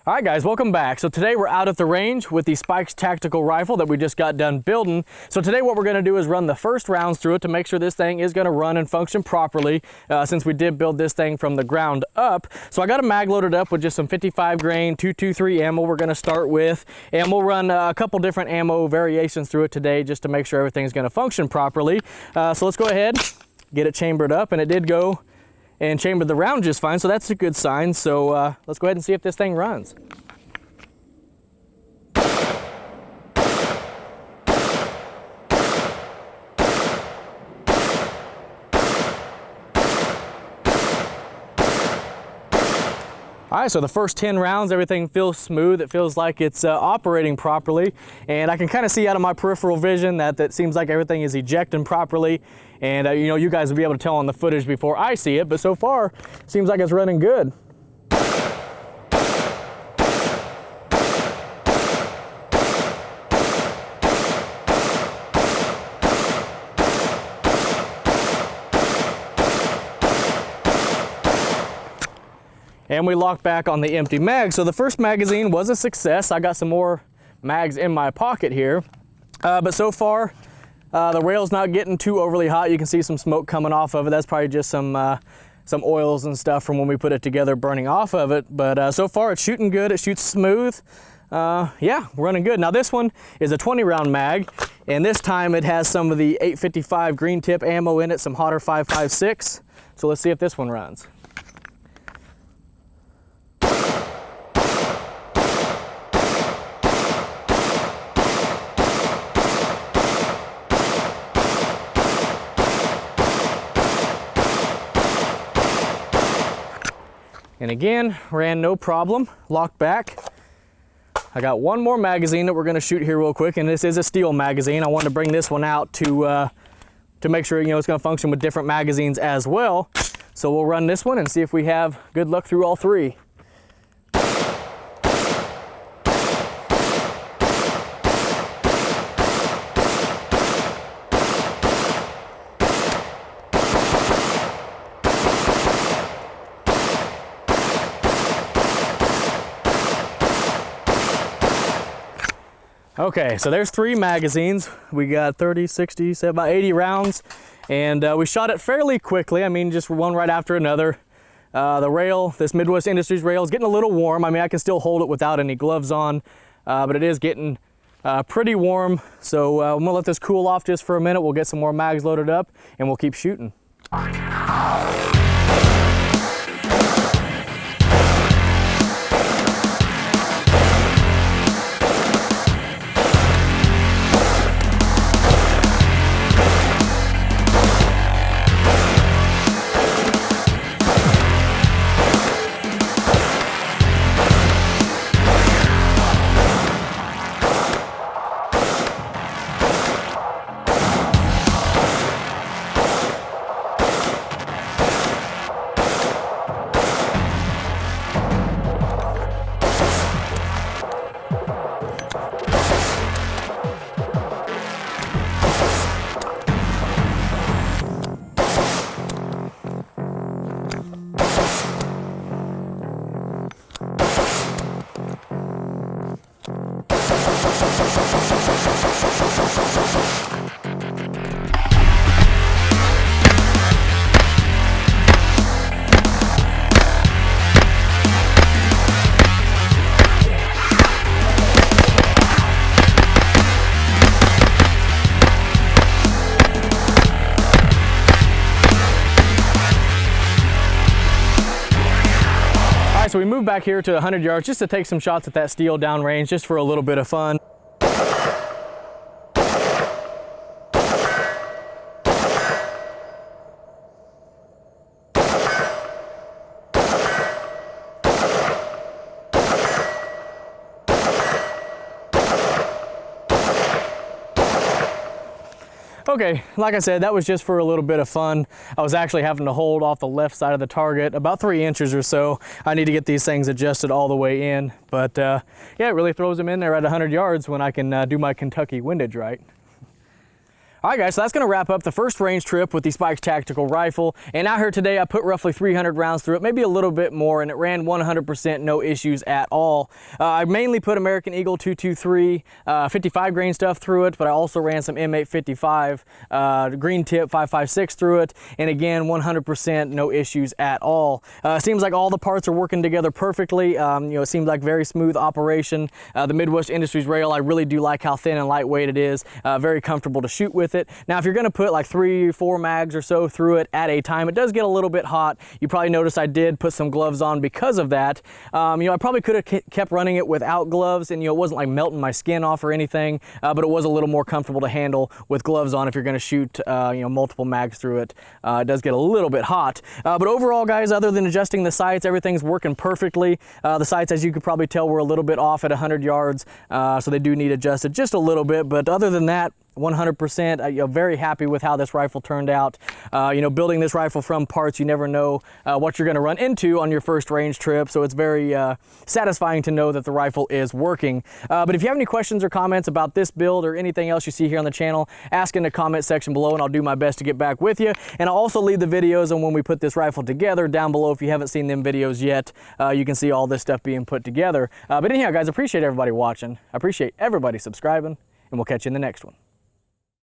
All right guys, welcome back. So today we're out at the range with the Spikes tactical rifle that we just got done building. So today what we're gonna do is run the first rounds through it to make sure this thing is gonna run and function properly since we did build this thing from the ground up. So I got a mag loaded up with just some 55 grain 223 ammo we're gonna start with. And we'll run a couple different ammo variations through it today just to make sure everything's gonna function properly. So let's go ahead, get it chambered up, and it did go and chambered the round just fine, so that's a good sign. So let's go ahead and see if this thing runs. All right, so the first 10 rounds, everything feels smooth. It feels like it's operating properly. And I can kind of see out of my peripheral vision that it seems like everything is ejecting properly. And you know, you guys will be able to tell on the footage before I see it, but so far, it seems like it's running good. And we locked back on the empty mag. So the first magazine was a success. I got some more mags in my pocket here. But so far, the rail's not getting too overly hot. You can see some smoke coming off of it. That's probably just some oils and stuff from when we put it together burning off of it. But so far it's shooting good, it shoots smooth. Yeah, running good. Now this one is a 20 round mag, and this time it has some of the 855 green tip ammo in it, some hotter 5.56. So let's see if this one runs. And again, ran no problem, locked back. I got one more magazine that we're gonna shoot here real quick, and this is a steel magazine. I wanted to bring this one out to make sure, you know, it's gonna function with different magazines as well. So we'll run this one and see if we have good luck through all three. Okay, so there's three magazines. We got 30, 60, about 80 rounds, and we shot it fairly quickly. I mean, just one right after another. The rail, this Midwest Industries rail, is getting a little warm. I mean, I can still hold it without any gloves on, but it is getting pretty warm. So I'm gonna let this cool off just for a minute. We'll get some more mags loaded up, and we'll keep shooting. So we moved back here to 100 yards just to take some shots at that steel downrange, just for a little bit of fun. Okay, like I said, that was just for a little bit of fun. I was actually having to hold off the left side of the target about 3 inches or so. I need to get these things adjusted all the way in, but yeah, it really throws them in there at 100 yards when I can do my Kentucky windage right. All right, guys, so that's going to wrap up the first range trip with the Spikes Tactical Rifle. And out here today, I put roughly 300 rounds through it, maybe a little bit more, and it ran 100%, no issues at all. I mainly put American Eagle 223 55 grain stuff through it, but I also ran some M855 green tip 556 through it, and again, 100%, no issues at all. Seems like all the parts are working together perfectly. It seems like very smooth operation. The Midwest Industries rail, I really do like how thin and lightweight it is. Very comfortable to shoot with it. Now, if you're going to put like 3 or 4 mags or so through it at a time, it does get a little bit hot. You probably noticed I did put some gloves on because of that. I probably could have kept running it without gloves, and it wasn't like melting my skin off or anything, but it was a little more comfortable to handle with gloves on if you're going to shoot multiple mags through it. It does get a little bit hot, but overall, guys, other than adjusting the sights, everything's working perfectly. The sights, as you could probably tell, were a little bit off at 100 yards, so they do need adjusted just a little bit, but other than that, 100%, very happy with how this rifle turned out. Building this rifle from parts, you never know what you're going to run into on your first range trip, so it's very satisfying to know that the rifle is working. But if you have any questions or comments about this build or anything else you see here on the channel, ask in the comment section below, and I'll do my best to get back with you. And I'll also leave the videos on when we put this rifle together down below. If you haven't seen them videos yet, you can see all this stuff being put together. But anyhow, guys, appreciate everybody watching. I appreciate everybody subscribing, and we'll catch you in the next one.